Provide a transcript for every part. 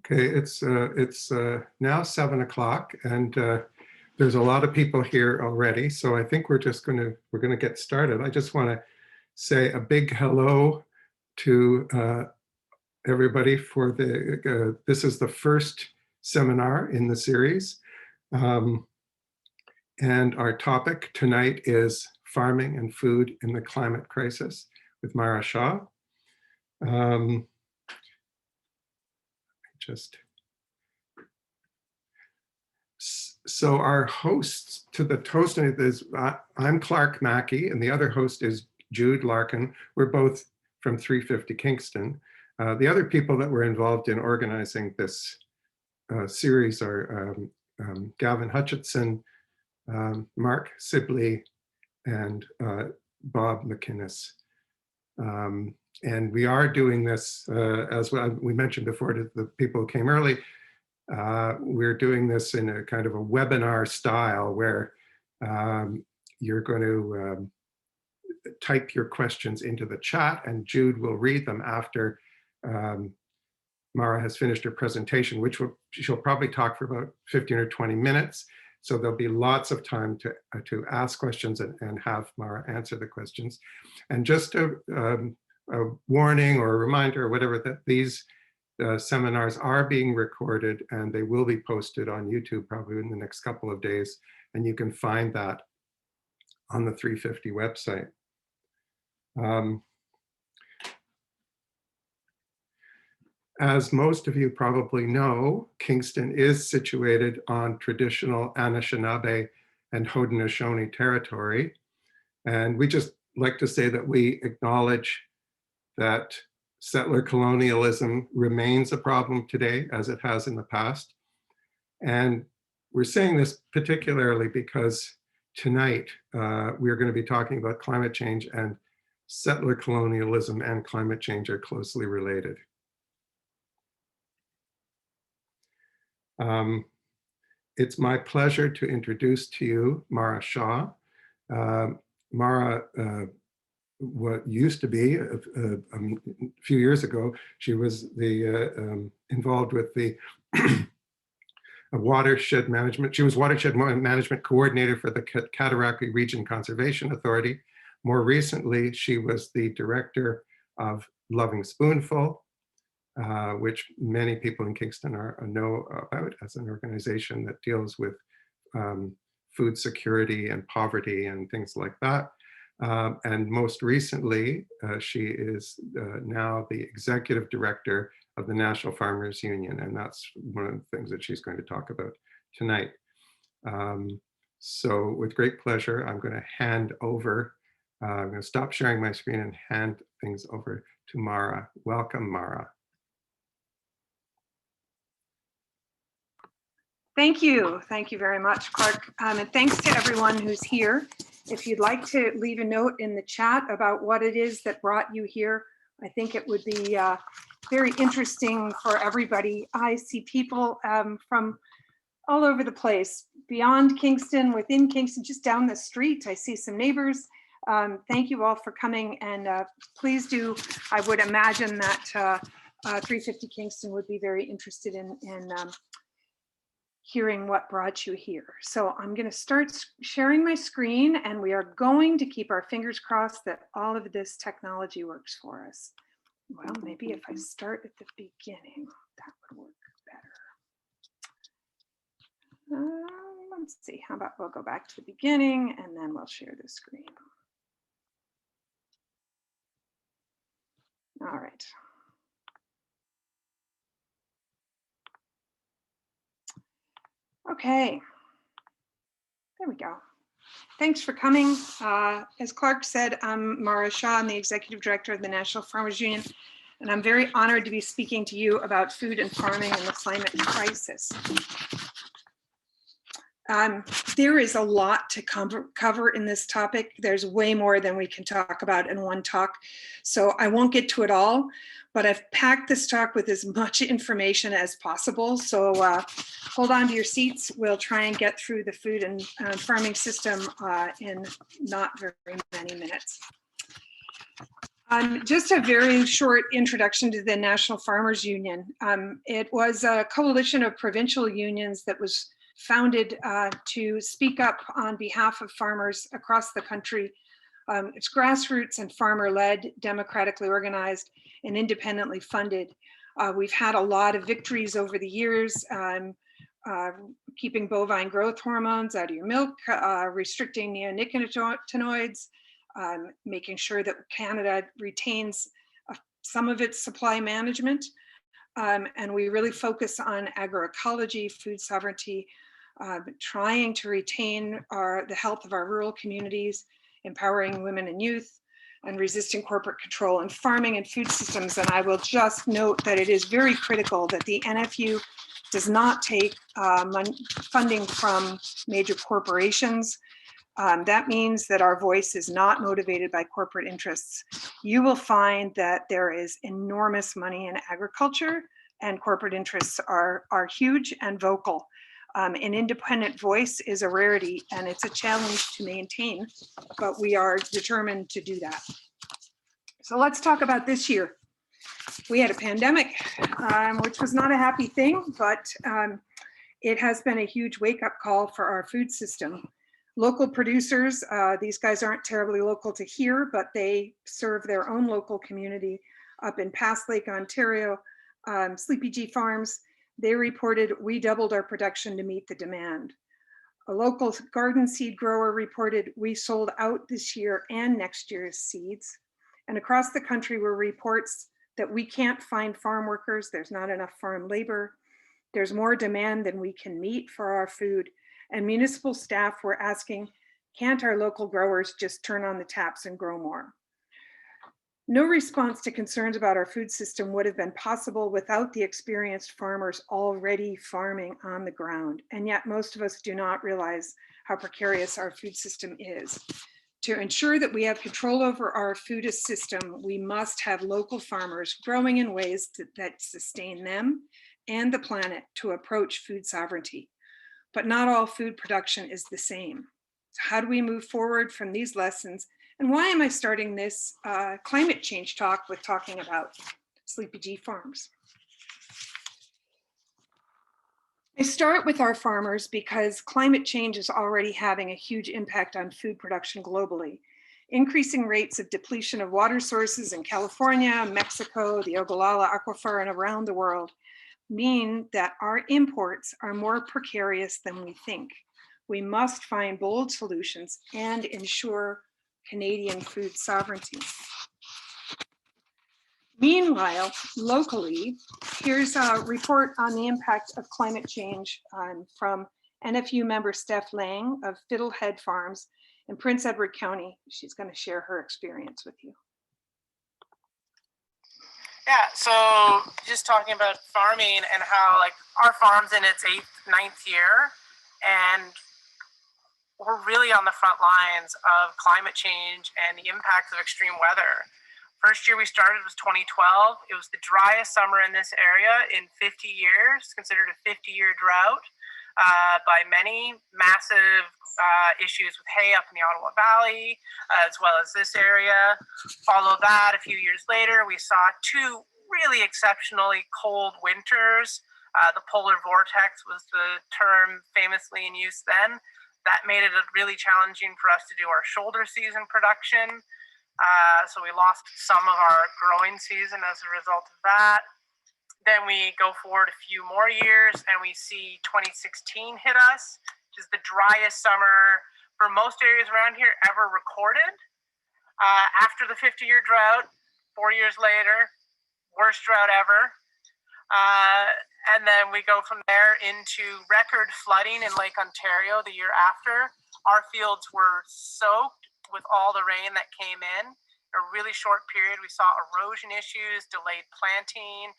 Okay, it's now 7 o'clock, and there's a lot of people here already. So I think we're gonna get started. I just want to say a big hello to everybody for the. This is the first seminar in the series, and our topic tonight is farming and food in the climate crisis with Mara Shah. So our hosts to the toasting is, I'm Clark Mackey, and the other host is Jude Larkin. We're both from 350 Kingston. The other people that were involved in organizing this series are Gavin Hutchinson, Mark Sibley, and Bob McInnes. And we are doing this, as we mentioned before to the people who came early, we're doing this in a kind of a webinar style where you're going to type your questions into the chat, and Jude will read them after Mara has finished her presentation, which she'll probably talk for about 15 or 20 minutes. So there'll be lots of time to ask questions and have Mara answer the questions. And just a warning or a reminder or whatever, that these seminars are being recorded and they will be posted on YouTube probably in the next couple of days. And you can find that on the 350 website. As most of you probably know, Kingston is situated on traditional Anishinaabe and Haudenosaunee territory. And we just like to say that we acknowledge that settler colonialism remains a problem today, as it has in the past. And we're saying this particularly because tonight we're going to be talking about climate change, and settler colonialism and climate change are closely related. It's my pleasure to introduce to you Mara Shah. Mara, what used to be a few years ago, she was involved with the watershed management. She was watershed management coordinator for the Cataraqui Region Conservation Authority. More recently, she was the director of Loving Spoonful, which many people in Kingston know about as an organization that deals with food security and poverty and things like that. And most recently, she is now the executive director of the National Farmers Union, and that's one of the things that she's going to talk about tonight. So with great pleasure, I'm going to hand over, I'm going to stop sharing my screen and hand things over to Mara. Welcome, Mara. Thank you very much, Clark. And thanks to everyone who's here. If you'd like to leave a note in the chat about what it is that brought you here, I think it would be very interesting for everybody. I see people from all over the place, beyond Kingston, within Kingston, just down the street. I see some neighbors. Thank you all for coming, and please do. I would imagine that 350 Kingston would be very interested in hearing what brought you here. So I'm going to start sharing my screen, and we are going to keep our fingers crossed that all of this technology works for us. Well, maybe if I start at the beginning, that would work better. Let's see, how about we'll go back to the beginning and then we'll share the screen. All right. Okay, there we go. Thanks for coming. As Clark said, I'm Mara Shah. I'm the Executive Director of the National Farmers Union, and I'm very honored to be speaking to you about food and farming and the climate crisis. There is a lot to cover in this topic. There's way more than we can talk about in one talk, so I won't get to it all, but I've packed this talk with as much information as possible. So hold on to your seats. We'll try and get through the food and farming system in not very many minutes. Just a very short introduction to the National Farmers Union. It was a coalition of provincial unions that was founded to speak up on behalf of farmers across the country. It's grassroots and farmer-led, democratically organized, and independently funded. We've had a lot of victories over the years, keeping bovine growth hormones out of your milk, restricting neonicotinoids, making sure that Canada retains some of its supply management. And we really focus on agroecology, food sovereignty, trying to retain the health of our rural communities, empowering women and youth, and resisting corporate control in farming and food systems. And I will just note that it is very critical that the NFU does not take funding from major corporations. That means that our voice is not motivated by corporate interests. You will find that there is enormous money in agriculture, and corporate interests are huge and vocal. An independent voice is a rarity, and it's a challenge to maintain, but we are determined to do that. So let's talk about this year. We had a pandemic, which was not a happy thing, but it has been a huge wake-up call for our food system. Local producers, these guys aren't terribly local to here, but they serve their own local community up in Pass Lake, Ontario, Sleepy G Farms. They reported we doubled our production to meet the demand. A local garden seed grower reported we sold out this year and next year's seeds. And across the country were reports that we can't find farm workers, there's not enough farm labor, there's more demand than we can meet for our food. And municipal staff were asking, can't our local growers just turn on the taps and grow more? No response to concerns about our food system would have been possible without the experienced farmers already farming on the ground. And yet most of us do not realize how precarious our food system is. To ensure that we have control over our food system, we must have local farmers growing in ways that sustain them and the planet to approach food sovereignty. But not all food production is the same. So how do we move forward from these lessons? And why am I starting this climate change talk with talking about Sleepy G Farms? I start with our farmers because climate change is already having a huge impact on food production globally. Increasing rates of depletion of water sources in California, Mexico, the Ogallala Aquifer, and around the world mean that our imports are more precarious than we think. We must find bold solutions and ensure Canadian food sovereignty. Meanwhile, locally, here's a report on the impact of climate change from NFU member Steph Lang of Fiddlehead Farms in Prince Edward County. She's going to share her experience with you. Yeah, so just talking about farming and how like our farm's in its 8th, 9th year, and we're really on the front lines of climate change and the impacts of extreme weather. First year we started was 2012. It was the driest summer in this area in 50 years, considered a 50-year drought by many. Massive issues with hay up in the Ottawa Valley, as well as this area. Follow that, a few years later, we saw 2 really exceptionally cold winters. The polar vortex was the term famously in use then. That made it really challenging for us to do our shoulder season production. So we lost some of our growing season as a result of that. Then we go forward a few more years and we see 2016 hit us, which is the driest summer for most areas around here ever recorded. After the 50-year drought, 4 years later, worst drought ever. And then we go from there into record flooding in Lake Ontario the year after. Our fields were soaked with all the rain that came in a really short period. We saw erosion issues, delayed planting,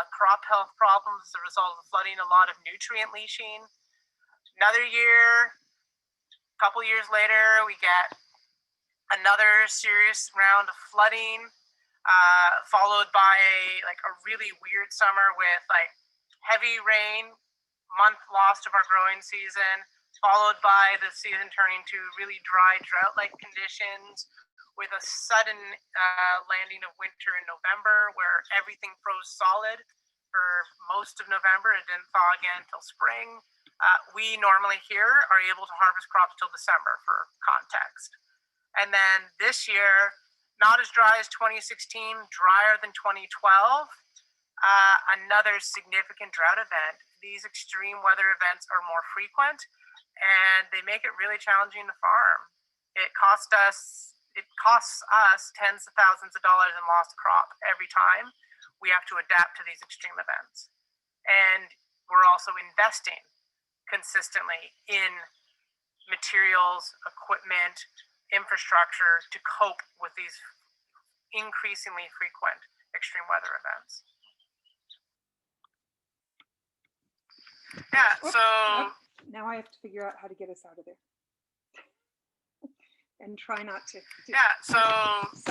crop health problems as a result of the flooding, a lot of nutrient leaching. Another year, a couple years later, we get another serious round of flooding, followed by a really weird summer with heavy rain, month lost of our growing season, followed by the season turning to really dry drought-like conditions with a sudden landing of winter in November where everything froze solid for most of November. It didn't thaw again until spring. We normally here are able to harvest crops till December for context. And then this year, not as dry as 2016, drier than 2012. Another significant drought event. These extreme weather events are more frequent and they make it really challenging to farm. It costs us tens of thousands of dollars in lost crop every time we have to adapt to these extreme events. And we're also investing consistently in materials, equipment, infrastructure to cope with these increasingly frequent extreme weather events. Yeah, so now I have to figure out how to get us out of there. And try not to. Yeah, so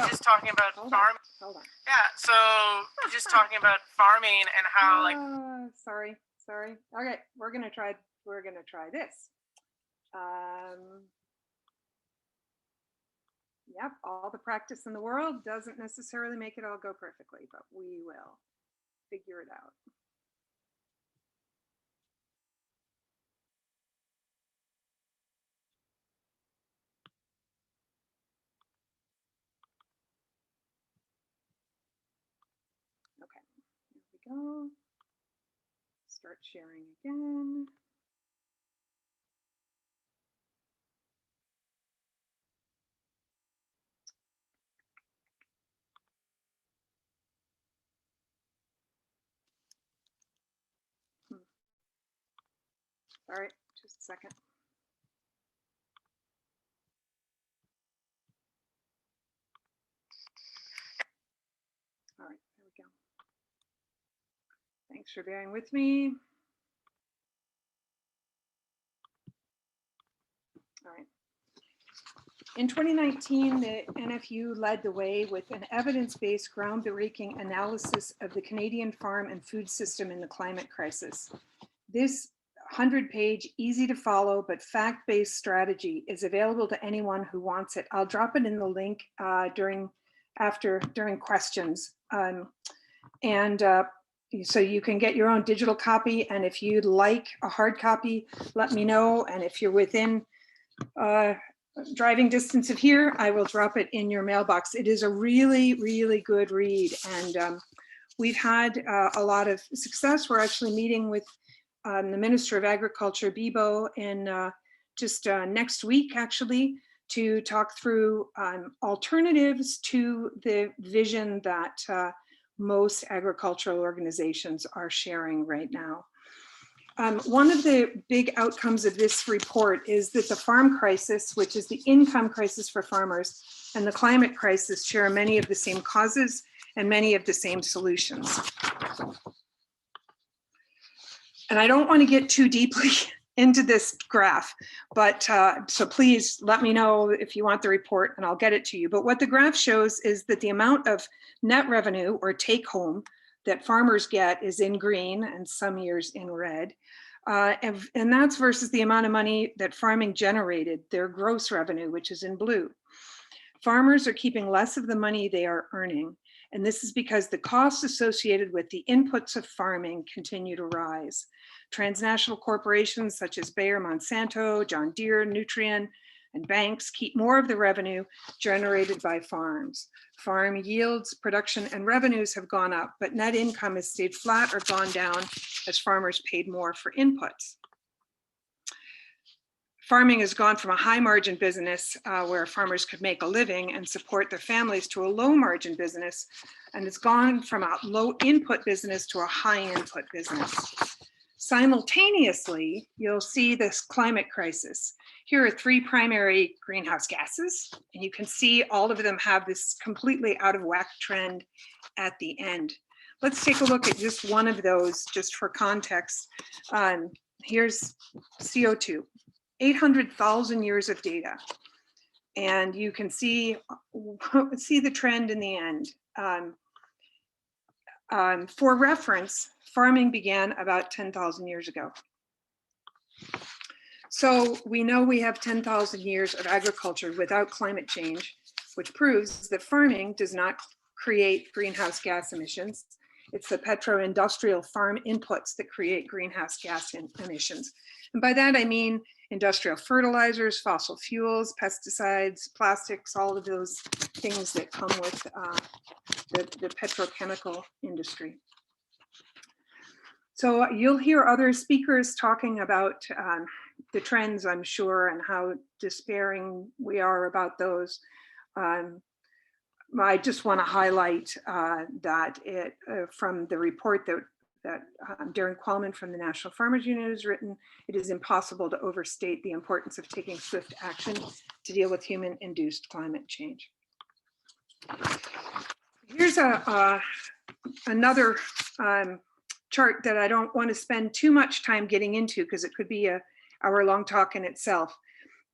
just talking about farming. Hold on. Yeah, so just talking about farming and how like. Sorry. Okay, we're gonna try this. Yep, all the practice in the world doesn't necessarily make it all go perfectly, but we will figure it out. Go. Start sharing again. All right, just a second. All right, there we go. Thanks for bearing with me. All right. In 2019, the NFU led the way with an evidence-based groundbreaking analysis of the Canadian farm and food system in the climate crisis. This 100-page, easy to follow, but fact-based strategy is available to anyone who wants it. I'll drop it in the link during questions. So you can get your own digital copy. And if you'd like a hard copy, let me know. And if you're within driving distance of here, I will drop it in your mailbox. It is a really, really good read. And we've had a lot of success. We're actually meeting with the Minister of Agriculture, Bibo, in just next week, actually, to talk through alternatives to the vision that most agricultural organizations are sharing right now. One of the big outcomes of this report is that the farm crisis, which is the income crisis for farmers, and the climate crisis share many of the same causes and many of the same solutions. And I don't want to get too deeply into this graph, but so please let me know if you want the report and I'll get it to you. But what the graph shows is that the amount of net revenue or take home that farmers get is in green and some years in red. And that's versus the amount of money that farming generated, their gross revenue, which is in blue. Farmers are keeping less of the money they are earning. And this is because the costs associated with the inputs of farming continue to rise. Transnational corporations such as Bayer, Monsanto, John Deere, Nutrien, and banks keep more of the revenue generated by farms. Farm yields, production, and revenues have gone up, but net income has stayed flat or gone down as farmers paid more for inputs. Farming has gone from a high margin business where farmers could make a living and support their families to a low margin business. And it's gone from a low input business to a high input business. Simultaneously, you'll see this climate crisis. Here are 3 primary greenhouse gases, and you can see all of them have this completely out of whack trend at the end. Let's take a look at just one of those just for context. Here's CO2. 800,000 years of data. And you can see the trend in the end. For reference, farming began about 10,000 years ago. So we know we have 10,000 years of agriculture without climate change. which proves that farming does not create greenhouse gas emissions. It's the petro-industrial farm inputs that create greenhouse gas emissions. And by that, I mean industrial fertilizers, fossil fuels, pesticides, plastics, all of those things that come with the petrochemical industry. So you'll hear other speakers talking about the trends, I'm sure, and how despairing we are about those. I just want to highlight that from the report that Darren Qualman from the National Farmers Union has written, it is impossible to overstate the importance of taking swift action to deal with human-induced climate change. Here's another chart that I don't want to spend too much time getting into because it could be an hour-long talk in itself.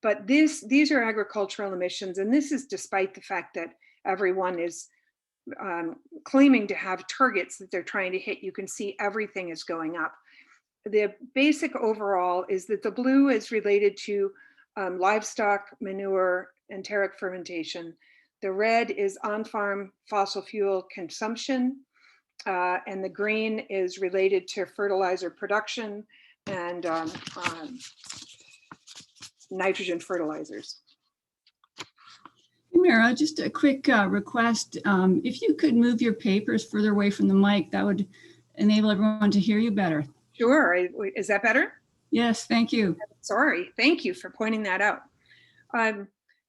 But these are agricultural emissions, and this is despite the fact that everyone is claiming to have targets that they're trying to hit. You can see everything is going up. The basic overall is that the blue is related to livestock, manure, enteric fermentation. The red is on-farm fossil fuel consumption, and the green is related to fertilizer production and nitrogen fertilizers. Mara, just a quick request. If you could move your papers further away from the mic, that would enable everyone to hear you better. Sure. Is that better? Yes, thank you. Sorry. Thank you for pointing that out.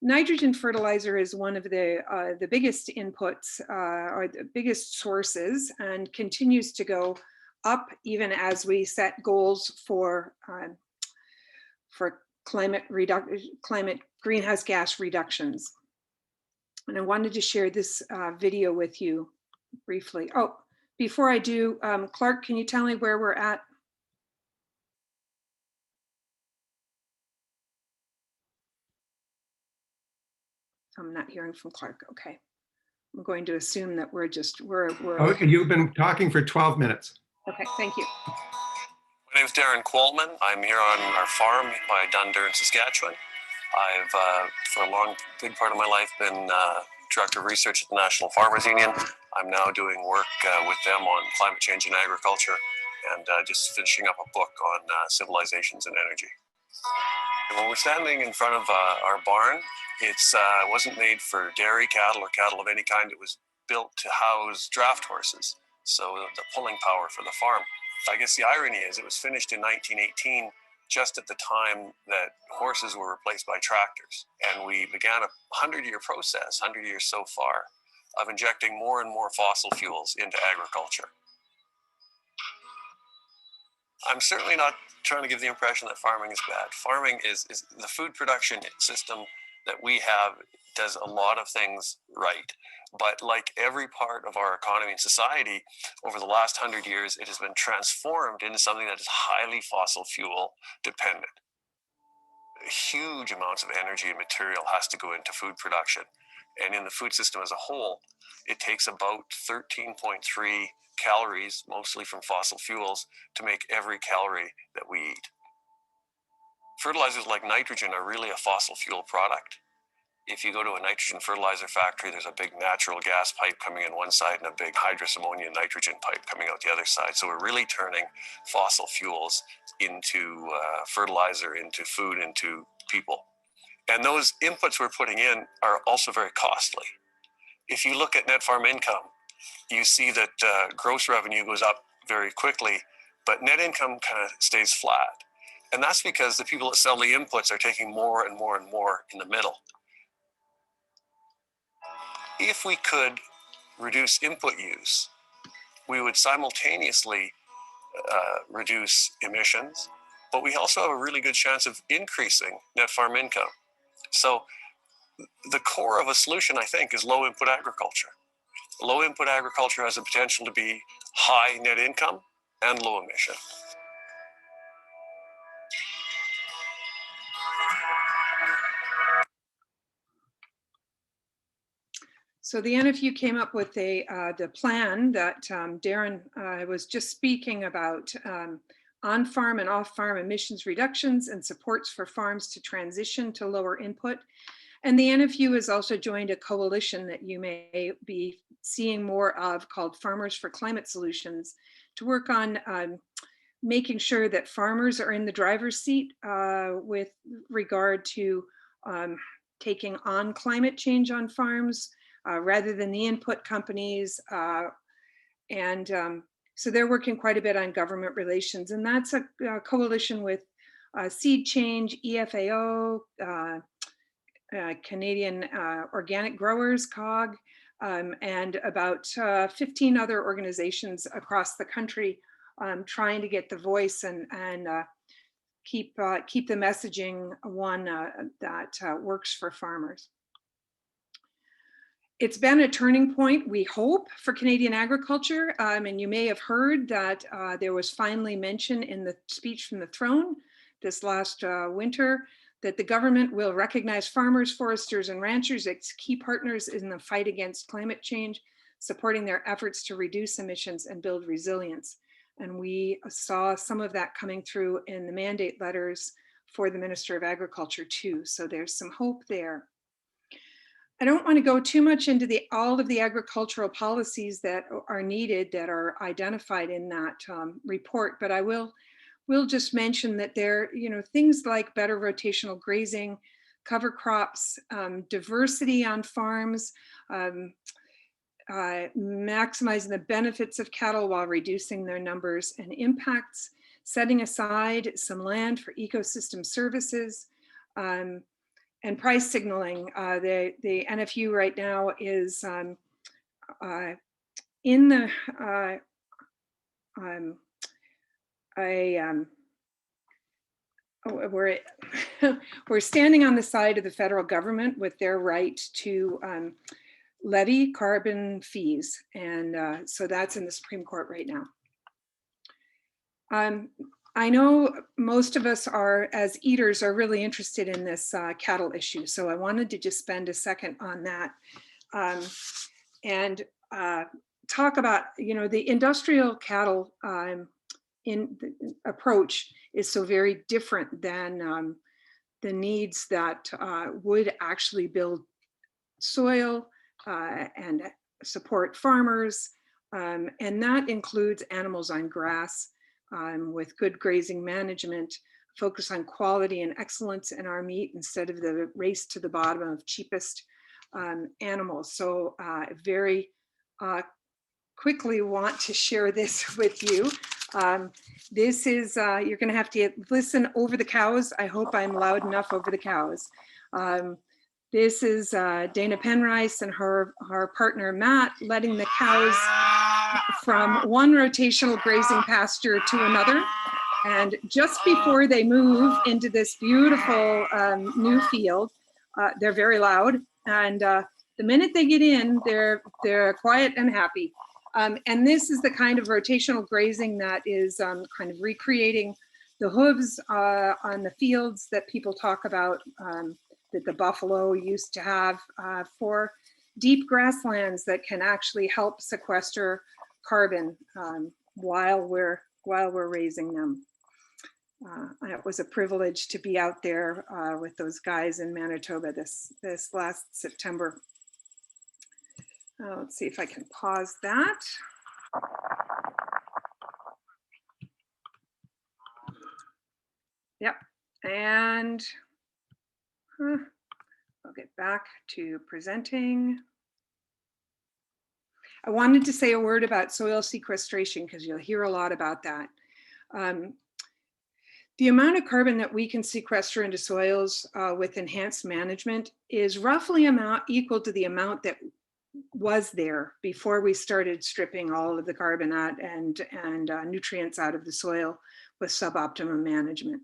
Nitrogen fertilizer is one of the biggest inputs or the biggest sources, and continues to go up even as we set goals for climate greenhouse gas reductions. And I wanted to share this video with you briefly. Oh, before I do, Clark, can you tell me where we're at? I'm not hearing from Clark. Okay. I'm going to assume that we're Oh, you've been talking for 12 minutes. Okay, thank you. My name is Darren Qualman. I'm here on our farm by Dundurn, Saskatchewan. I've, for a big part of my life, been Director of Research at the National Farmers Union. I'm now doing work with them on climate change in agriculture, and just finishing up a book on civilizations and energy. When we're standing in front of our barn, it wasn't made for dairy cattle or cattle of any kind. It was built to house draft horses, so the pulling power for the farm. I guess the irony is it was finished in 1918, just at the time that horses were replaced by tractors. And we began a 100-year process, 100 years so far, of injecting more and more fossil fuels into agriculture. I'm certainly not trying to give the impression that farming is bad. Farming is the food production system that we have does a lot of things right. But like every part of our economy and society, over the last 100 years, it has been transformed into something that is highly fossil fuel dependent. Huge amounts of energy and material has to go into food production. And in the food system as a whole, it takes about 13.3 calories, mostly from fossil fuels, to make every calorie that we eat. Fertilizers like nitrogen are really a fossil fuel product. If you go to a nitrogen fertilizer factory, there's a big natural gas pipe coming in one side and a big hydrous ammonia nitrogen pipe coming out the other side. So we're really turning fossil fuels into fertilizer, into food, into people. And those inputs we're putting in are also very costly. If you look at net farm income, you see that gross revenue goes up very quickly, but net income kind of stays flat. And that's because the people that sell the inputs are taking more and more and more in the middle. If we could reduce input use, we would simultaneously reduce emissions, but we also have a really good chance of increasing net farm income. So the core of a solution, I think, is low input agriculture. Low input agriculture has the potential to be high net income and low emission. So the NFU came up with the plan that Darren was just speaking about, on-farm and off-farm emissions reductions and supports for farms to transition to lower input. And the NFU has also joined a coalition that you may be seeing more of called Farmers for Climate Solutions, to work on making sure that farmers are in the driver's seat with regard to taking on climate change on farms rather than the input companies. So they're working quite a bit on government relations, and that's a coalition with Seed Change, EFAO, Canadian Organic Growers, COG, and about 15 other organizations across the country trying to get the voice and keep the messaging one that works for farmers. It's been a turning point, we hope, for Canadian agriculture. And you may have heard that there was finally mention in the speech from the throne this last winter that the government will recognize farmers, foresters, and ranchers as key partners in the fight against climate change, supporting their efforts to reduce emissions and build resilience. And we saw some of that coming through in the mandate letters for the Minister of Agriculture too. So there's some hope there. I don't want to go too much into all of the agricultural policies that are needed that are identified in that report, but I will just mention that there, things like better rotational grazing, cover crops, diversity on farms, maximizing the benefits of cattle while reducing their numbers and impacts, setting aside some land for ecosystem services, and price signaling. The NFU right now is in the we're standing on the side of the federal government with their right to levy carbon fees, and so that's in the Supreme Court right now. I know most of us as eaters, are really interested in this cattle issue, so I wanted to just spend a second on that and talk about, the industrial cattle in the approach is so very different than the needs that would actually build soil and support farmers, and that includes animals on grass. With good grazing management, focus on quality and excellence in our meat instead of the race to the bottom of cheapest animals. So very quickly want to share this with you. This is, you're gonna have to listen over the cows. I hope I'm loud enough over the cows. This is Dana Penrice and her partner Matt letting the cows from one rotational grazing pasture to another. And just before they move into this beautiful new field, they're very loud. And the minute they get in, they're quiet and happy. And this is the kind of rotational grazing that is kind of recreating the hooves on the fields that people talk about, that the buffalo used to have for deep grasslands that can actually help sequester carbon while we're raising them. It was a privilege to be out there with those guys in Manitoba this last September. Let's see if I can pause that. Yep, and I'll get back to presenting. I wanted to say a word about soil sequestration because you'll hear a lot about that. The amount of carbon that we can sequester into soils with enhanced management is roughly equal to the amount that was there before we started stripping all of the carbon out and nutrients out of the soil with suboptimum management.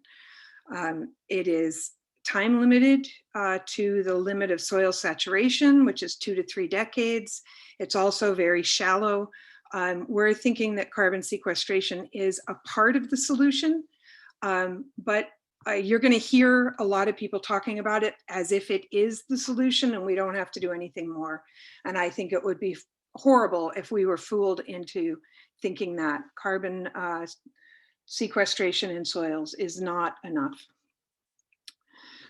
It is time limited to the limit of soil saturation, which is 2 to 3 decades. It's also very shallow. We're thinking that carbon sequestration is a part of the solution, but you're going to hear a lot of people talking about it as if it is the solution and we don't have to do anything more. And I think it would be horrible if we were fooled into thinking that carbon sequestration in soils is not enough.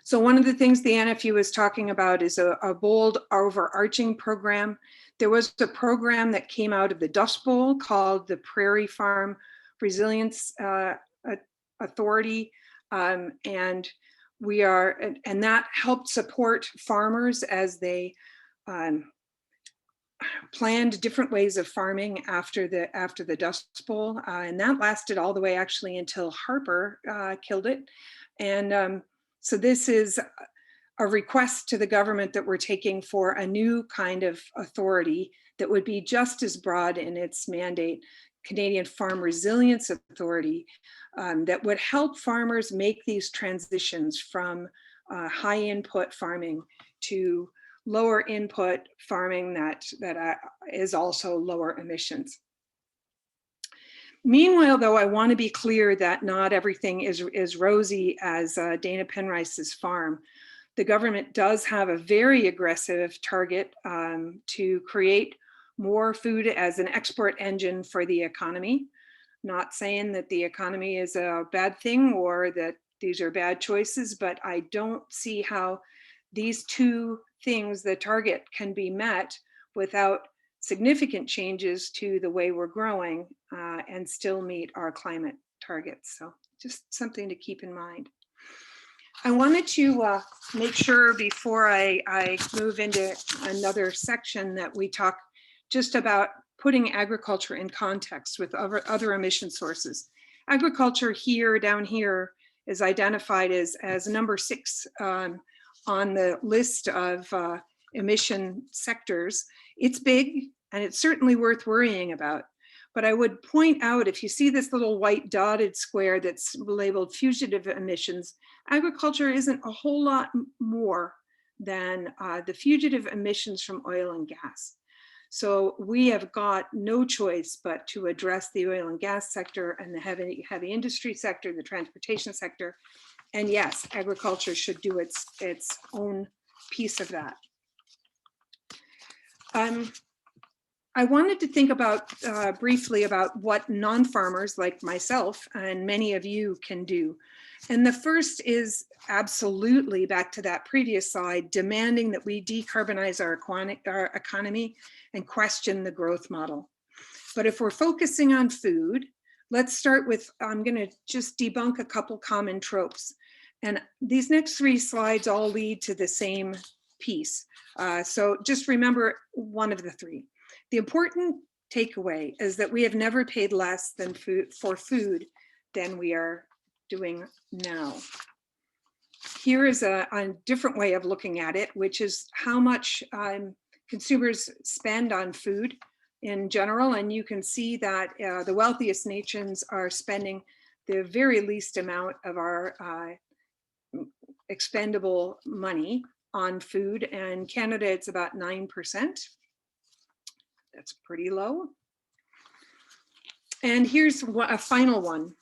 So one of the things the NFU is talking about is a bold overarching program. There was a program that came out of the Dust Bowl called the Prairie Farm Resilience Authority. And that helped support farmers as they planned different ways of farming after the Dust Bowl. And that lasted all the way actually until Harper killed it. And so this is a request to the government that we're taking for a new kind of authority that would be just as broad in its mandate, Canadian Farm Resilience Authority, that would help farmers make these transitions from high input farming to lower input farming that is also lower emissions. Meanwhile, though, I want to be clear that not everything is rosy as Dana Penrice's farm. The government does have a very aggressive target to create more food as an export engine for the economy. Not saying that the economy is a bad thing or that these are bad choices, but I don't see how these two things, the target, can be met without significant changes to the way we're growing and still meet our climate targets. So just something to keep in mind. I wanted to make sure before I move into another section that we talk just about putting agriculture in context with other emission sources. Agriculture here, down here, is identified as number 6 on the list of emission sectors. It's big and it's certainly worth worrying about. But I would point out, if you see this little white dotted square that's labeled fugitive emissions, agriculture isn't a whole lot more than the fugitive emissions from oil and gas. So we have got no choice but to address the oil and gas sector and the heavy industry sector, the transportation sector. And yes, agriculture should do its own piece of that. I wanted to think about briefly about what non-farmers like myself and many of you can do. And the first is absolutely, back to that previous slide, demanding that we decarbonize our economy and question the growth model. But if we're focusing on food, let's start with, I'm going to just debunk a couple common tropes. And these next 3 slides all lead to the same piece. So just remember one of the 3. The important takeaway is that we have never paid less than for food than we are doing now. Here is a different way of looking at it, which is how much consumers spend on food in general. And you can see that the wealthiest nations are spending the very least amount of our expendable money on food. And Canada, it's about 9%. That's pretty low. And here's a final one.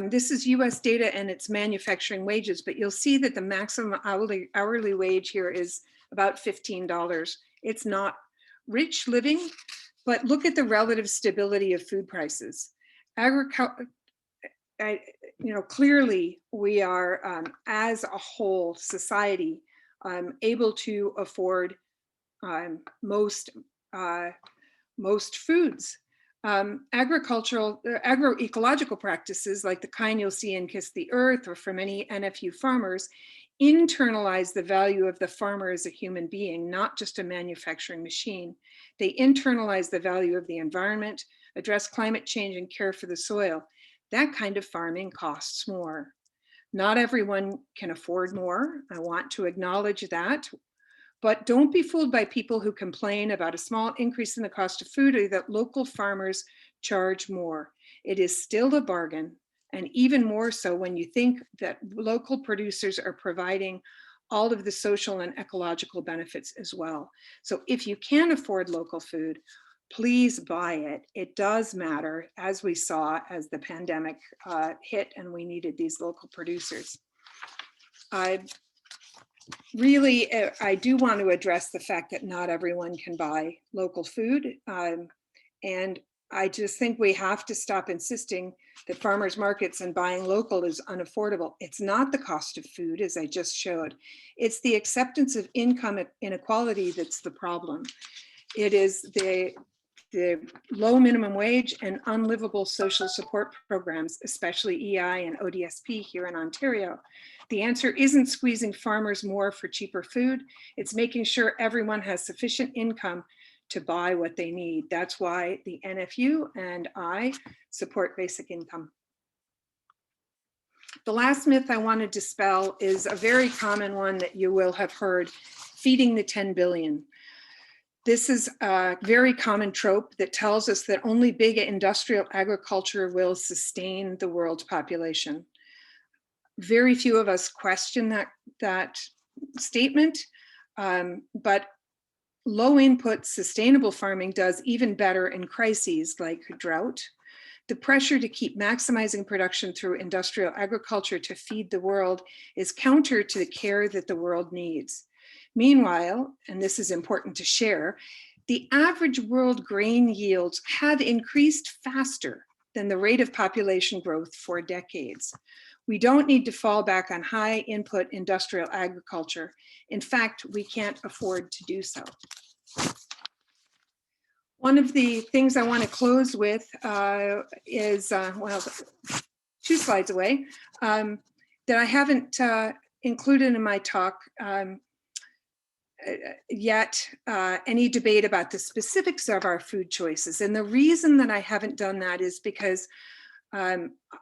This is US data and it's manufacturing wages, but you'll see that the maximum hourly wage here is about $15. It's not rich living, but look at the relative stability of food prices. Clearly we are, as a whole society, able to afford most foods. Agroecological practices like the kind you'll see in Kiss the Earth or for many NFU farmers internalize the value of the farmer as a human being, not just a manufacturing machine. They internalize the value of the environment, address climate change, and care for the soil. That kind of farming costs more. Not everyone can afford more. I want to acknowledge that. But don't be fooled by people who complain about a small increase in the cost of food or that local farmers charge more. It is still a bargain, and even more so when you think that local producers are providing all of the social and ecological benefits as well. So if you can afford local food, please buy it. It does matter, as we saw as the pandemic hit and we needed these local producers. I do want to address the fact that not everyone can buy local food. And I just think we have to stop insisting that farmers markets and buying local is unaffordable. It's not the cost of food, as I just showed. It's the acceptance of income inequality that's the problem. It is the low minimum wage and unlivable social support programs, especially EI and ODSP here in Ontario. The answer isn't squeezing farmers more for cheaper food. It's making sure everyone has sufficient income to buy what they need. That's why the NFU and I support basic income. The last myth I want to dispel is a very common one that you will have heard: feeding the 10 billion. This is a very common trope that tells us that only big industrial agriculture will sustain the world's population. Very few of us question that statement, but low input sustainable farming does even better in crises like drought. The pressure to keep maximizing production through industrial agriculture to feed the world is counter to the care that the world needs. Meanwhile, and this is important to share, the average world grain yields have increased faster than the rate of population growth for decades. We don't need to fall back on high input industrial agriculture. In fact, we can't afford to do so. One of the things I want to close with is, well, 2 slides away, that I haven't included in my talk yet, any debate about the specifics of our food choices. And the reason that I haven't done that is because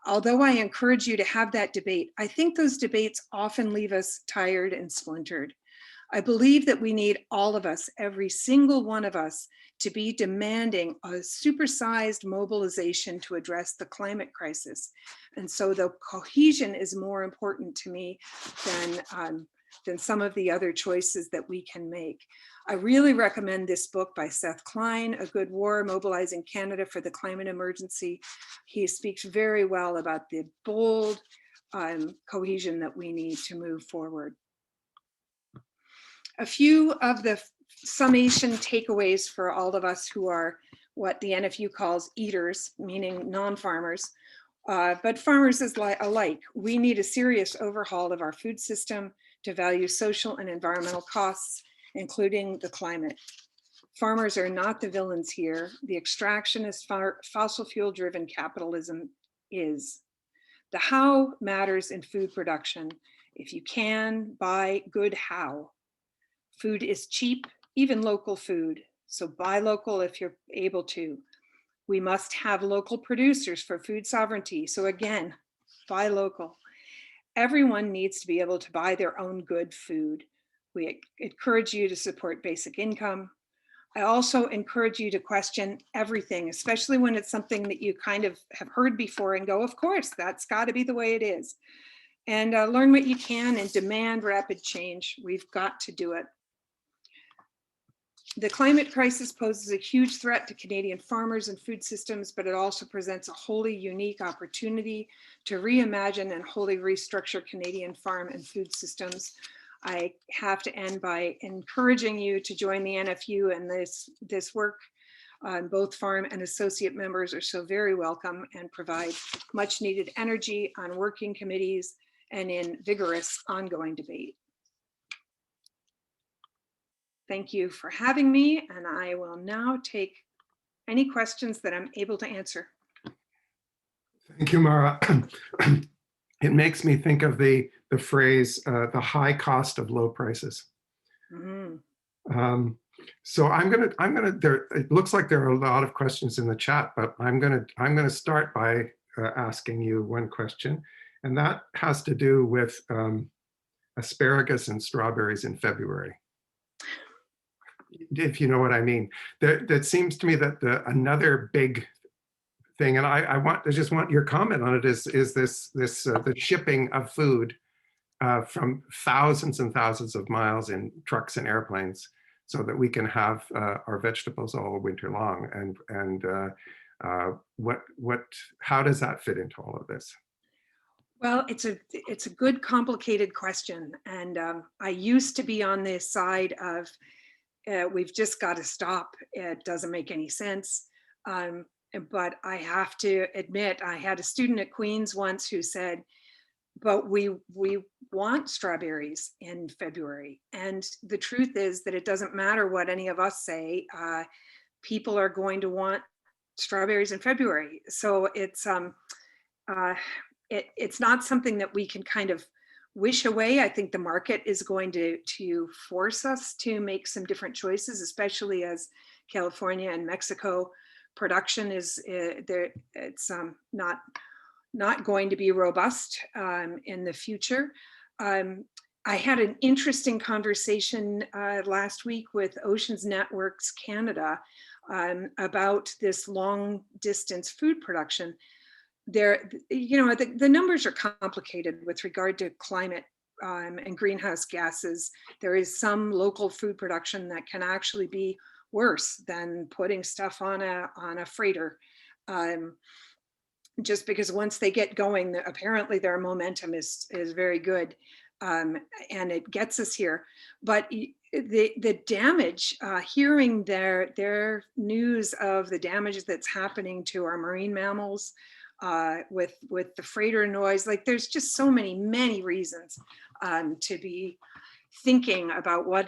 although I encourage you to have that debate, I think those debates often leave us tired and splintered. I believe that we need all of us, every single one of us, to be demanding a supersized mobilization to address the climate crisis. And so the cohesion is more important to me than some of the other choices that we can make. I really recommend this book by Seth Klein, A Good War, Mobilizing Canada for the Climate Emergency. He speaks very well about the bold cohesion that we need to move forward. A few of the summation takeaways for all of us who are what the NFU calls eaters, meaning non-farmers, but farmers is alike. We need a serious overhaul of our food system to value social and environmental costs, including the climate. Farmers are not the villains here. The extractionist fossil fuel driven capitalism is. The how matters in food production. If you can, buy good how. Food is cheap, even local food. So buy local if you're able to. We must have local producers for food sovereignty. So again, buy local. Everyone needs to be able to buy their own good food. We encourage you to support basic income. I also encourage you to question everything, especially when it's something that you kind of have heard before and go, of course, that's got to be the way it is. And learn what you can and demand rapid change. We've got to do it. The climate crisis poses a huge threat to Canadian farmers and food systems, but it also presents a wholly unique opportunity to reimagine and wholly restructure Canadian farm and food systems. I have to end by encouraging you to join the NFU and this work. Both farm and associate members are so very welcome and provide much needed energy on working committees and in vigorous ongoing debate. Thank you for having me, and I will now take any questions that I'm able to answer. Thank you, Mara. It makes me think of the phrase, the high cost of low prices. So it looks like there are a lot of questions in the chat, but I'm gonna start by asking you one question, and that has to do with asparagus and strawberries in February. If you know what I mean. That seems to me that another big thing, and I just want your comment on it, is this the shipping of food from thousands and thousands of miles in trucks and airplanes, so that we can have our vegetables all winter long. And how does that fit into all of this? Well, it's a good, complicated question, and I used to be on this side of we've just got to stop. It doesn't make any sense. but I have to admit, I had a student at Queen's once who said, but we want strawberries in February. And the truth is that it doesn't matter what any of us say, people are going to want strawberries in February. So it's not something that we can kind of wish away. I think the market is going to force us to make some different choices, especially as California and Mexico production is there. It's not going to be robust in the future. I had an interesting conversation last week with Oceans Networks Canada about this long distance food production. There, the numbers are complicated with regard to climate and greenhouse gases. There is some local food production that can actually be worse than putting stuff on a freighter. Just because once they get going, apparently their momentum is very good, and it gets us here. But the damage, hearing their news of the damage that's happening to our marine mammals, with the freighter noise, like there's just so many reasons to be thinking about what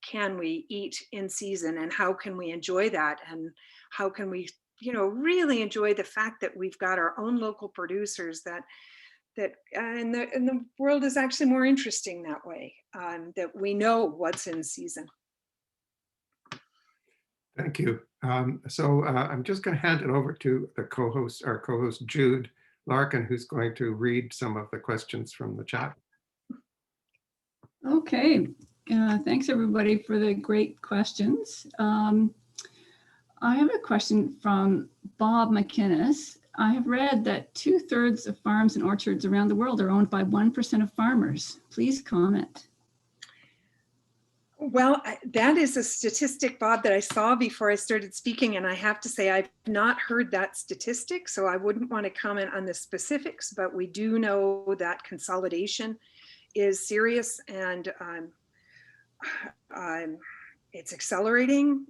can we eat in season, and how can we enjoy that, and how can we really enjoy the fact that we've got our own local producers, that and the world is actually more interesting that way, that we know what's in season. Thank you. So I'm just going to hand it over to our co-host Jude Larkin, who's going to read some of the questions from the chat. Okay, thanks everybody for the great questions. I have a question from Bob McInnes. I have read that 2/3 of farms and orchards around the world are owned by 1% of farmers. Please comment. Well, that is a statistic, Bob, that I saw before I started speaking, and I have to say I've not heard that statistic, so I wouldn't want to comment on the specifics, but we do know that consolidation is serious, and it's accelerating.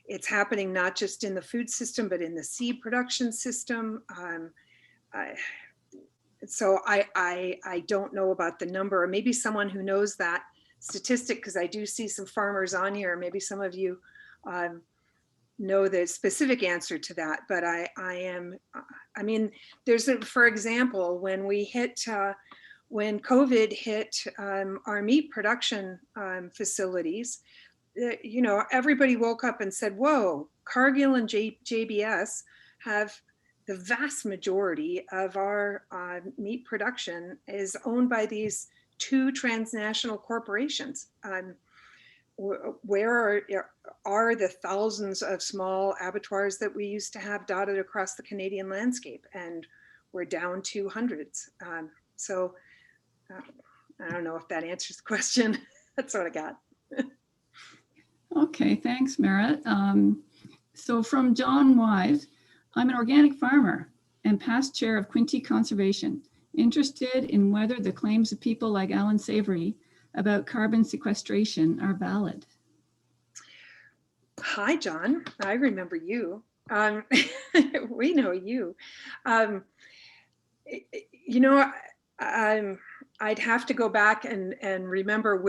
It's happening not just in the food system, but in the seed production system. So I don't know about the number, or maybe someone who knows that statistic, because I do see some farmers on here. Maybe some of you know the specific answer to that, but I mean, for example, when COVID hit our meat production facilities, everybody woke up and said, whoa, Cargill and JBS have the vast majority of our meat production is owned by these two transnational corporations. Where are the thousands of small abattoirs that we used to have dotted across the Canadian landscape? And we're down to hundreds. So I don't know if that answers the question. That's what I got. Okay, thanks, Merritt. So from John Wise, I'm an organic farmer and past chair of Quinte Conservation, interested in whether the claims of people like Alan Savory about carbon sequestration are valid. Hi, John. I remember you. We know you. I'd have to go back and remember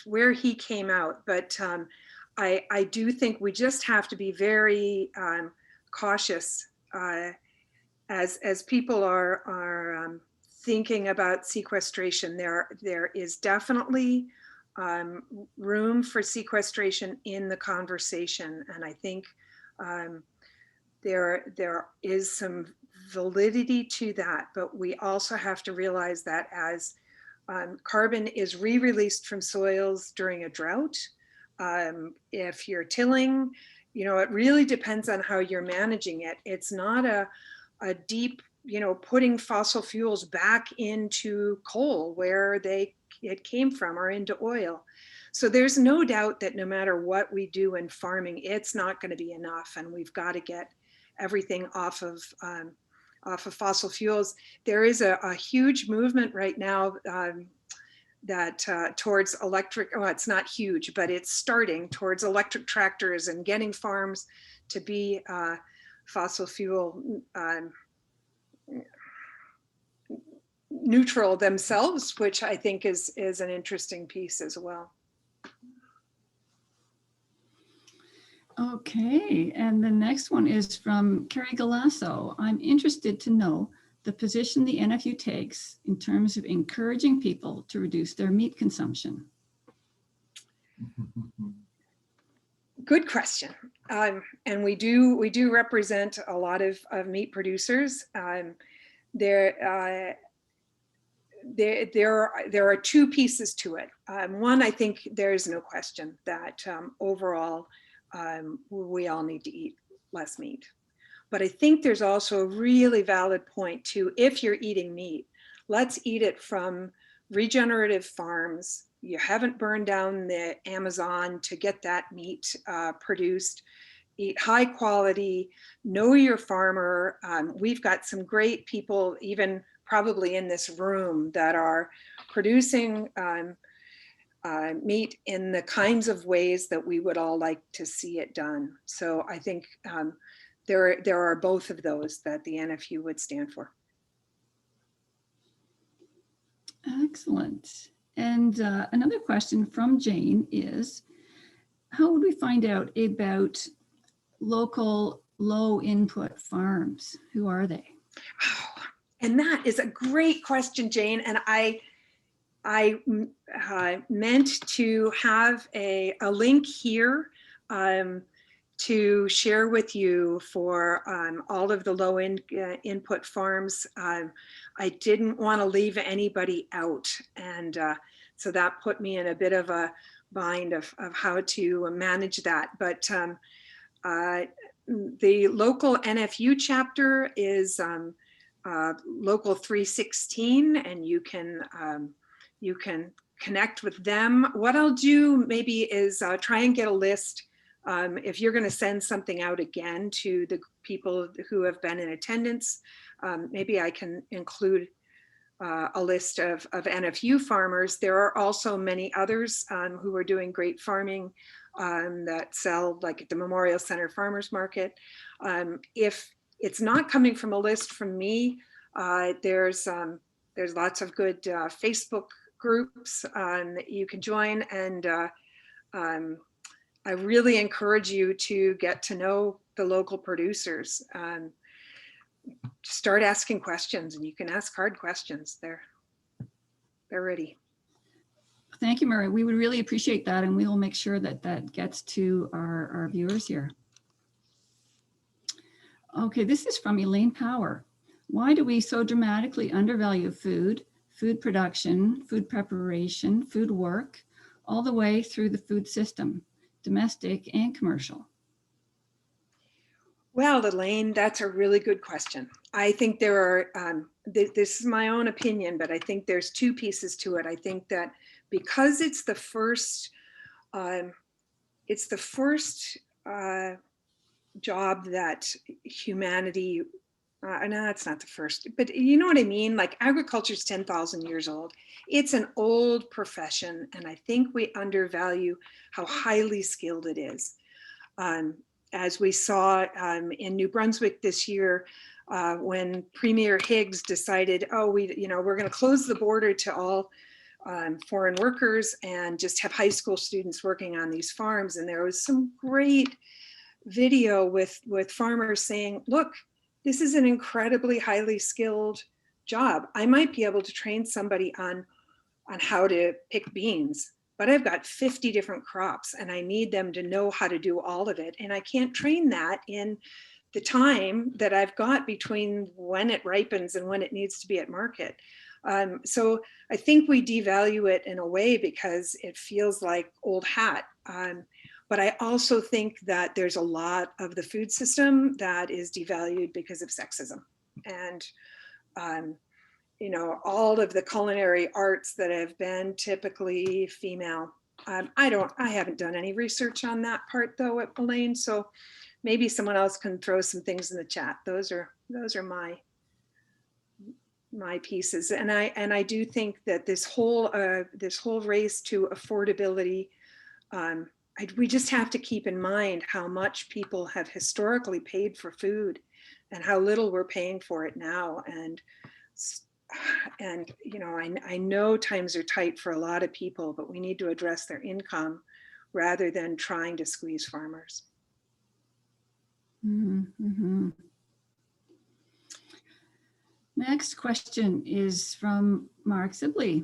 where he came out, but I do think we just have to be very cautious as people are thinking about sequestration. There is definitely room for sequestration in the conversation, and I think there is some validity to that, but we also have to realize that as carbon is re-released from soils during a drought, if you're tilling, it really depends on how you're managing it. It's not a deep, putting fossil fuels back into coal where it came from, or into oil. So there's no doubt that no matter what we do in farming, it's not going to be enough, and we've got to get everything off of fossil fuels. There is a huge movement right now that towards electric, well, it's not huge, but it's starting towards electric tractors and getting farms to be fossil fuel neutral themselves, which I think is an interesting piece as well. Okay, and the next one is from Carrie Galasso. I'm interested to know the position the NFU takes in terms of encouraging people to reduce their meat consumption. Good question. And we do represent a lot of meat producers. There are two pieces to it. One, I think there is no question that overall we all need to eat less meat. But I think there's also a really valid point to, if you're eating meat, let's eat it from regenerative farms. You haven't burned down the Amazon to get that meat produced. Eat high quality, know your farmer. We've got some great people, even probably in this room, that are producing meat in the kinds of ways that we would all like to see it done. So I think there are both of those that the NFU would stand for. Excellent. And another question from Jane is, how would we find out about local low input farms? Who are they? Oh, and that is a great question, Jane. And I meant to have a link here to share with you for all of the low input farms. I didn't want to leave anybody out. And so that put me in a bit of a bind of how to manage that. But the local NFU chapter is local 316, and you can connect with them. What I'll do maybe is try and get a list. If you're going to send something out again to the people who have been in attendance, maybe I can include a list of NFU farmers. There are also many others who are doing great farming that sell, like at the Memorial Center Farmers Market. If it's not coming from a list from me, there's lots of good Facebook groups that you can join, and I really encourage you to get to know the local producers. Start asking questions, and you can ask hard questions. They're ready. Thank you, Murray. We would really appreciate that, and we will make sure that that gets to our viewers here. Okay, this is from Elaine Power. Why do we so dramatically undervalue food, food production, food preparation, food work, all the way through the food system, domestic and commercial? Well, Elaine, that's a really good question. I think there are, this is my own opinion, but I think there's two pieces to it. I think that because it's the first job that humanity, no, it's not the first, but you know what I mean? Like, agriculture is 10,000 years old. It's an old profession, and I think we undervalue how highly skilled it is. As we saw in New Brunswick this year, when Premier Higgs decided, oh, we're going to close the border to all foreign workers and just have high school students working on these farms. And there was some great video with farmers saying, look, this is an incredibly highly skilled job. I might be able to train somebody on how to pick beans, but I've got 50 different crops and I need them to know how to do all of it. And I can't train that in the time that I've got between when it ripens and when it needs to be at market. So I think we devalue it in a way because it feels like old hat. But I also think that there's a lot of the food system that is devalued because of sexism. And all of the culinary arts that have been typically female. I haven't done any research on that part though at Elaine, so maybe someone else can throw some things in the chat. Those are my pieces, and I do think that this whole race to affordability we just have to keep in mind how much people have historically paid for food and how little we're paying for it now. And you know, I know times are tight for a lot of people, but we need to address their income rather than trying to squeeze farmers. Mm-hmm. Next question is from Mark Sibley.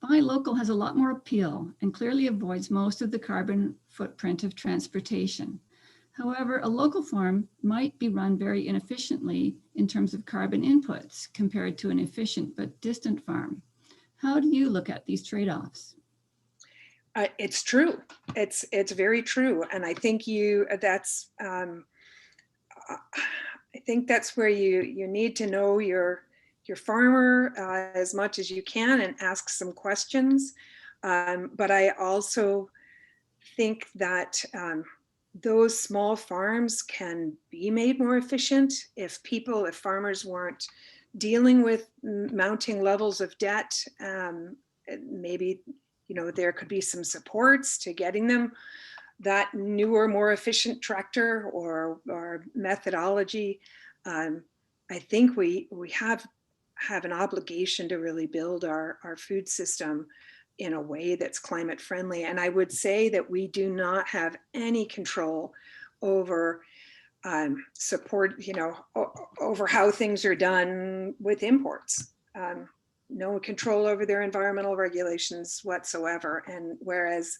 Buy local has a lot more appeal and clearly avoids most of the carbon footprint of transportation. However, a local farm might be run very inefficiently in terms of carbon inputs compared to an efficient but distant farm. How do you look at these trade-offs? It's true. It's very true, and I think I think that's where you need to know your farmer as much as you can and ask some questions. But I also think that those small farms can be made more efficient if farmers weren't dealing with mounting levels of debt. Maybe, you know, there could be some supports to getting them that newer, more efficient tractor or methodology. I think we have an obligation to really build our food system in a way that's climate friendly. And I would say that we do not have any control over support, you know, over how things are done with imports. No control over their environmental regulations whatsoever. And whereas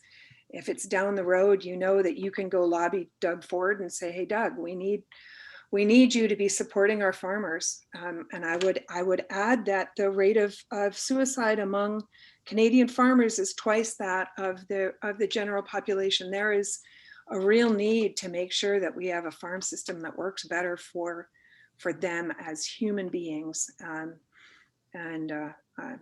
if it's down the road, you know that you can go lobby Doug Ford and say, hey, Doug, we need you to be supporting our farmers. And I would add that the rate of suicide among Canadian farmers is twice that of the general population. There is a real need to make sure that we have a farm system that works better for them as human beings.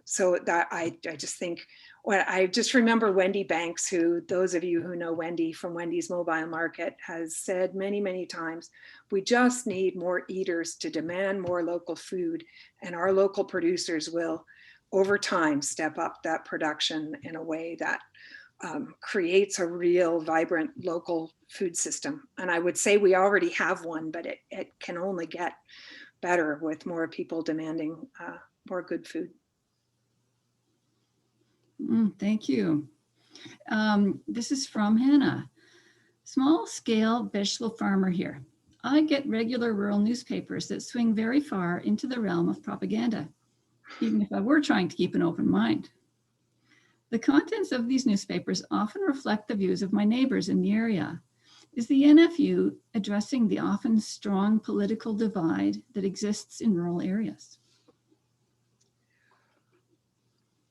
So that I just think, well, I just remember Wendy Banks, who those of you who know Wendy from Wendy's Mobile Market has said many, many times, we just need more eaters to demand more local food, and our local producers will over time step up that production in a way that creates a real vibrant local food system. And I would say we already have one, but it can only get better with more people demanding more good food. Thank you. This is from Hannah. Small scale vegetable farmer here. I get regular rural newspapers that swing very far into the realm of propaganda, even if I were trying to keep an open mind. The contents of these newspapers often reflect the views of my neighbors in the area. Is the NFU addressing the often strong political divide that exists in rural areas?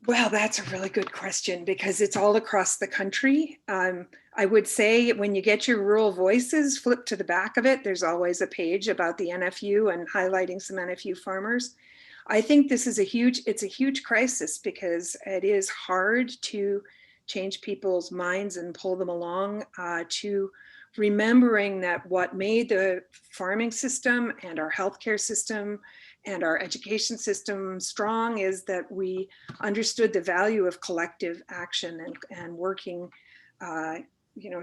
Well, that's a really good question because it's all across the country. I would say when you get your rural voices, flip to the back of it. There's always a page about the NFU and highlighting some NFU farmers. I think this is it's a huge crisis because it is hard to change people's minds and pull them along to remembering that what made the farming system and our healthcare system and our education system strong is that we understood the value of collective action and working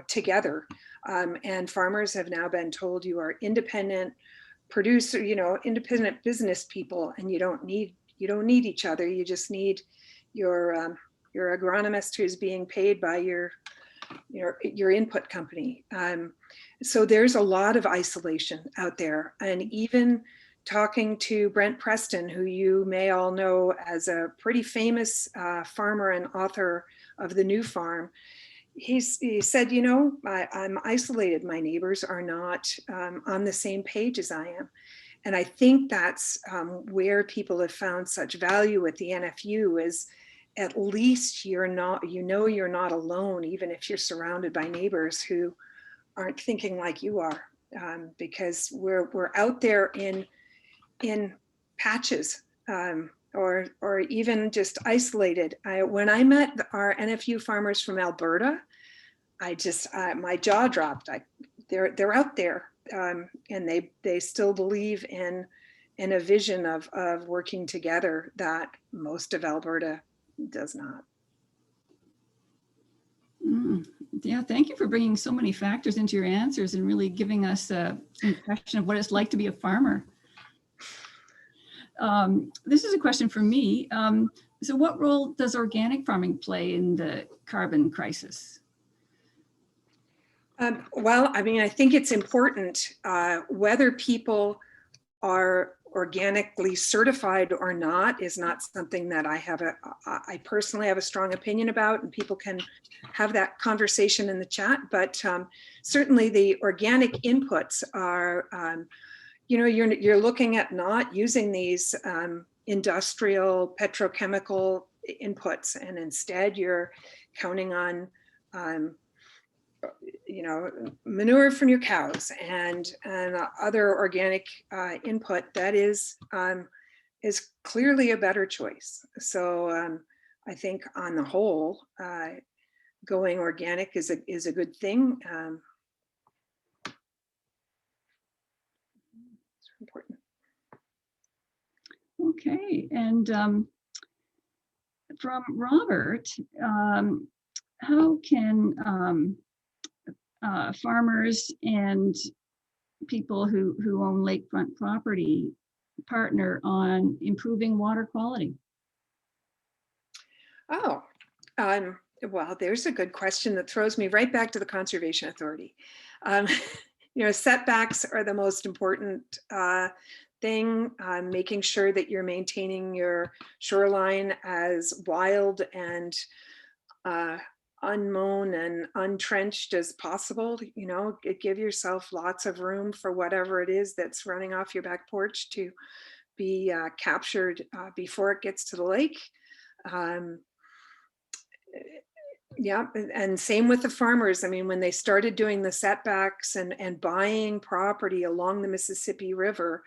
together. And farmers have now been told you are independent producer, independent business people, and you don't need each other. You just need your agronomist who's being paid by your input company. So there's a lot of isolation out there. And even talking to Brent Preston, who you may all know as a pretty famous farmer and author of The New Farm, he said, I'm isolated. My neighbors are not on the same page as I am. And I think that's where people have found such value with the NFU is at least you're not alone, even if you're surrounded by neighbors who aren't thinking like you are, because we're out there in patches or even just isolated. When I met our NFU farmers from Alberta, my jaw dropped. They're out there, and they still believe in a vision of working together that most of Alberta does not. Yeah, thank you for bringing so many factors into your answers and really giving us an impression of what it's like to be a farmer. This is a question for me. So what role does organic farming play in the carbon crisis? Well, I mean, I think it's important whether people are organically certified or not is not something that I personally have a strong opinion about, and people can have that conversation in the chat. But certainly the organic inputs are, you're looking at not using these industrial petrochemical inputs, and instead you're counting on manure from your cows and other organic input that is clearly a better choice. So I think on the whole, going organic is a good thing. It's important. Okay, and from Robert, how can farmers and people who own lakefront property partner on improving water quality? Oh, well, there's a good question that throws me right back to the Conservation Authority. Setbacks are the most important thing, making sure that you're maintaining your shoreline as wild and unmown and untrenched as possible. Give yourself lots of room for whatever it is that's running off your back porch to be captured before it gets to the lake. Yeah, and same with the farmers. I mean, when they started doing the setbacks and buying property along the Mississippi River,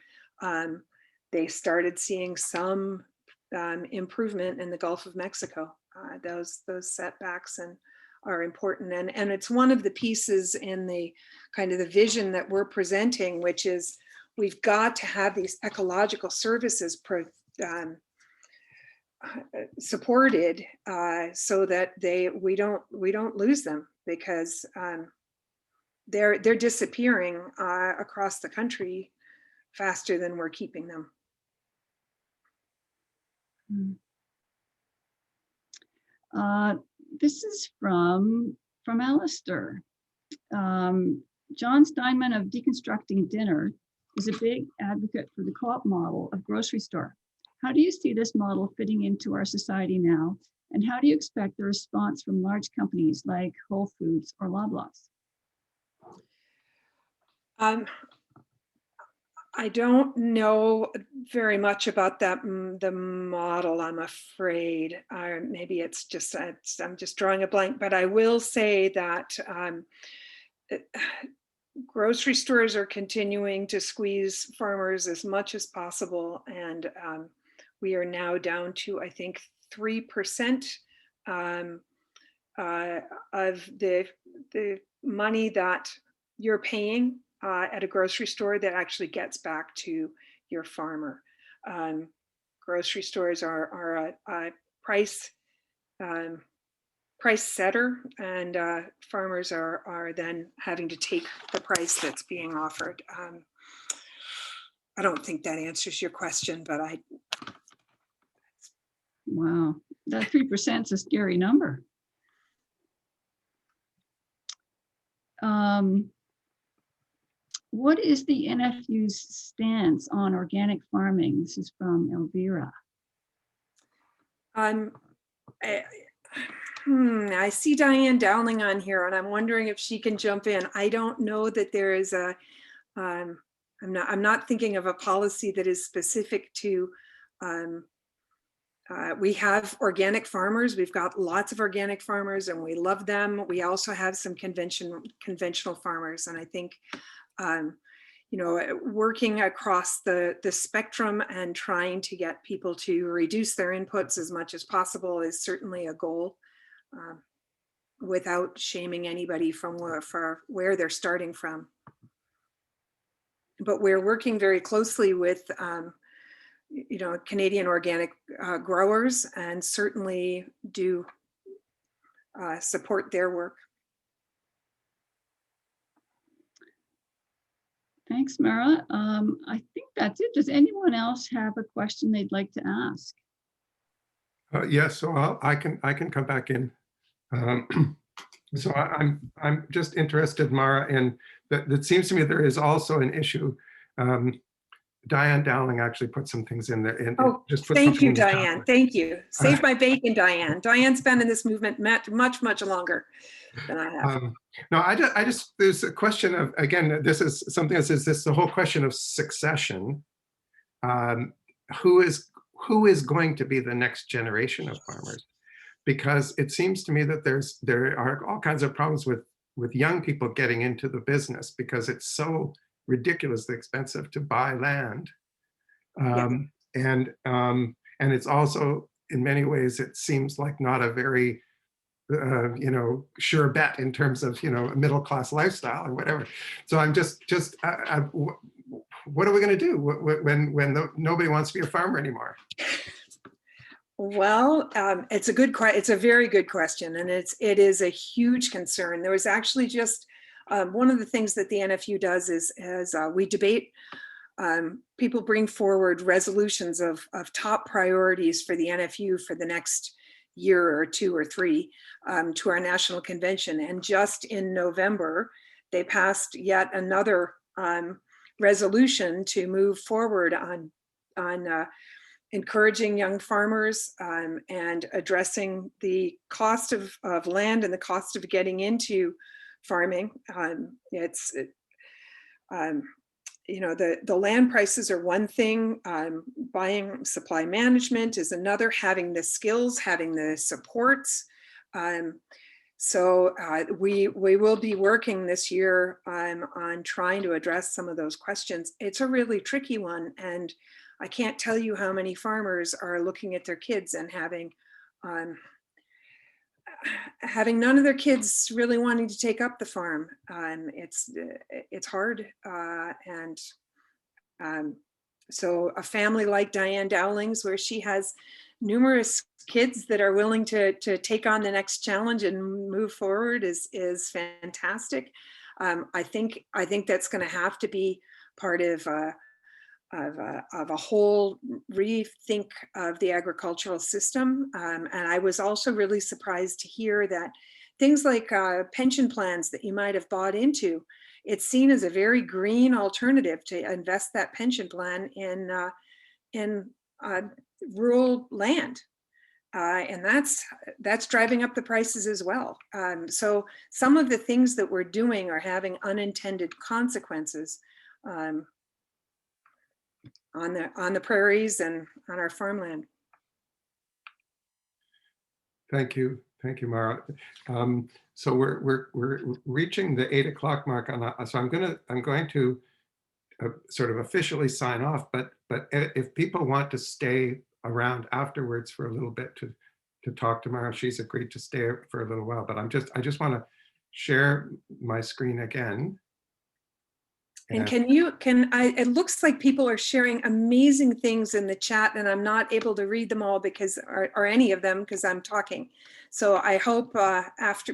they started seeing some improvement in the Gulf of Mexico. Those setbacks are important, and it's one of the pieces in the kind of the vision that we're presenting, which is we've got to have these ecological services supported so that we don't lose them, because they're disappearing across the country faster than we're keeping them. This is from Alistair. John Steinman of Deconstructing Dinner is a big advocate for the co-op model of grocery store. How do you see this model fitting into our society now? And how do you expect the response from large companies like Whole Foods or Loblaws? I don't know very much about the model, I'm afraid. Maybe it's just, I'm just drawing a blank, but I will say that grocery stores are continuing to squeeze farmers as much as possible. And we are now down to, I think, 3% of the money that you're paying at a grocery store that actually gets back to your farmer. Grocery stores are a price setter, and farmers are then having to take the price that's being offered. I don't think that answers your question, but Wow, that 3% is a scary number. What is the NFU's stance on organic farming? This is from Elvira. I see Diane Dowling on here, and I'm wondering if she can jump in. I don't know that there is a, I'm not thinking of a policy that is specific to, we have organic farmers. We've got lots of organic farmers and we love them. We also have some conventional farmers. And I think, working across the spectrum and trying to get people to reduce their inputs as much as possible is certainly a goal, without shaming anybody from where they're starting from. But we're working very closely with Canadian organic growers, and certainly do support their work. Thanks, Mara. I think that's it. Does anyone else have a question they'd like to ask? Yes, so I can come back in. So I'm just interested, Mara, in that. It seems to me there is also an issue. Diane Dowling actually put some things in there. Oh, Just put thank something you, in the chat. Diane. Thank you. Save my bacon, Diane. Diane's been in this movement much longer than I have. No, I just, there's a question of, again, this is something that says this, the whole question of succession. Who is going to be the next generation of farmers? Because it seems to me that there are all kinds of problems with young people getting into the business because it's so ridiculously expensive to buy land. And it's also, in many ways, it seems like not a very sure bet in terms of, a middle-class lifestyle or whatever. So I'm just what are we going to do when nobody wants to be a farmer anymore? Well, it's a very good question, and it is a huge concern. There was actually just one of the things that the NFU does is we debate. People bring forward resolutions of top priorities for the NFU for the next year or 2 or 3 to our national convention. And just in November, they passed yet another resolution to move forward on encouraging young farmers and addressing the cost of land and the cost of getting into farming. The land prices are one thing, buying supply management is another, having the skills, having the supports. So we will be working this year on trying to address some of those questions. It's a really tricky one, and I can't tell you how many farmers are looking at their kids and having none of their kids really wanting to take up the farm. It's hard, so a family like Diane Dowling's, where she has numerous kids that are willing to take on the next challenge and move forward is fantastic. I think that's going to have to be part of a whole rethink of the agricultural system. And I was also really surprised to hear that things like pension plans that you might have bought into, it's seen as a very green alternative to invest that pension plan in rural land. And that's driving up the prices as well. So some of the things that we're doing are having unintended consequences on the prairies and on our farmland. Thank you, Mara. So we're reaching the 8 o'clock mark, so I'm going to sort of officially sign off. But if people want to stay around afterwards for a little bit to talk to Mara, she's agreed to stay for a little while. But I just want to share my screen again. And it looks like people are sharing amazing things in the chat, and I'm not able to read them all or any of them because I'm talking. So I hope after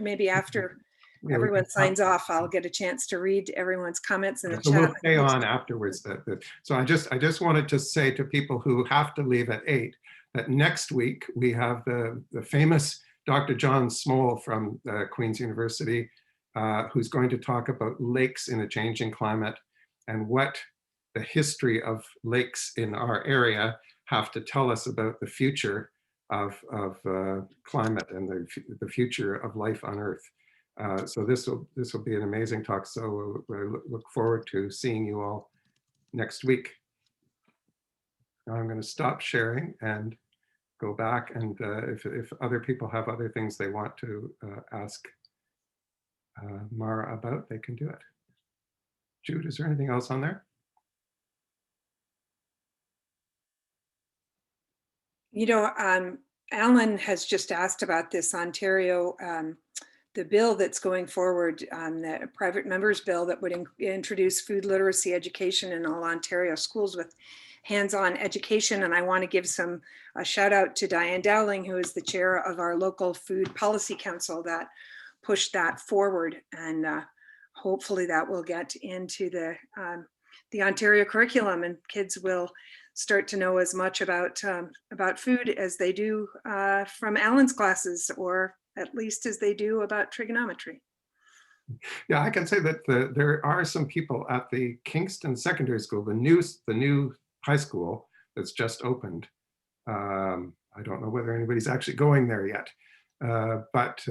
everyone signs off, I'll get a chance to read everyone's comments in the so chat. We'll stay on afterwards. So I just wanted to say to people who have to leave at 8 that next week we have the famous Dr. John Small from Queen's University, who's going to talk about lakes in a changing climate and what the history of lakes in our area have to tell us about the future of climate and the future of life on Earth. So this will be an amazing talk. So we look forward to seeing you all next week. Now I'm going to stop sharing and go back, and if other people have other things they want to ask Mara about, they can do it. Jude, is there anything else on there? Alan has just asked about this Ontario, the bill that's going forward, the private members bill that would introduce food literacy education in all Ontario schools with hands-on education. And I want to give a shout out to Diane Dowling, who is the chair of our local food policy council that pushed that forward. And hopefully that will get into the Ontario curriculum, and kids will start to know as much about food as they do from Alan's classes, or at least as they do about trigonometry. Yeah, I can say that there are some people at the Kingston Secondary School, the new high school that's just opened. I don't know whether anybody's actually going there yet, but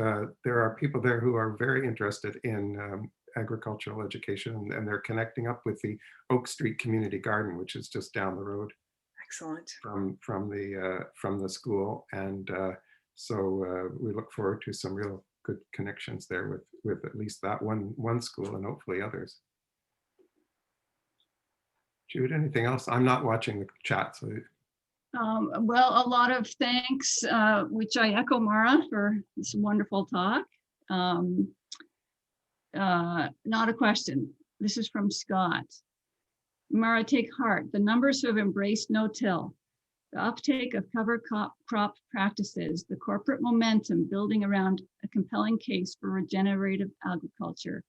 there are people there who are very interested in agricultural education, and they're connecting up with the Oak Street Community Garden, which is just down the road Excellent. from the school, and so we look forward to some real good connections there with at least that one school, and hopefully others. Jude, anything else? I'm not watching the chat, so. Well, a lot of thanks, which I echo Mara for this wonderful talk. Not a question. This is from Scott. Mara, take heart. The numbers who have embraced no-till, the uptake of cover crop practices, the corporate momentum building around a compelling case for regenerative agriculture.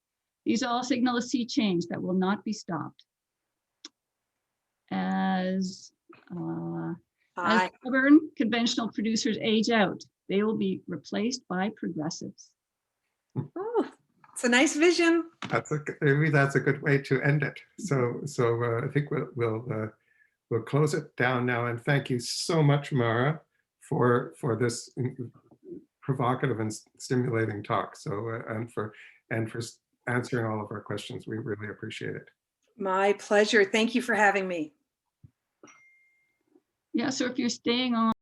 These all signal a sea change that will not be stopped. As stubborn conventional producers age out, they will be replaced by progressives. Oh, it's a nice vision. Maybe that's a good way to end it. So I think we'll close it down now. And thank you so much, Mara, for this provocative and stimulating talk. So and for answering all of our questions. We really appreciate it. My pleasure. Thank you for having me. Yeah, so if you're staying on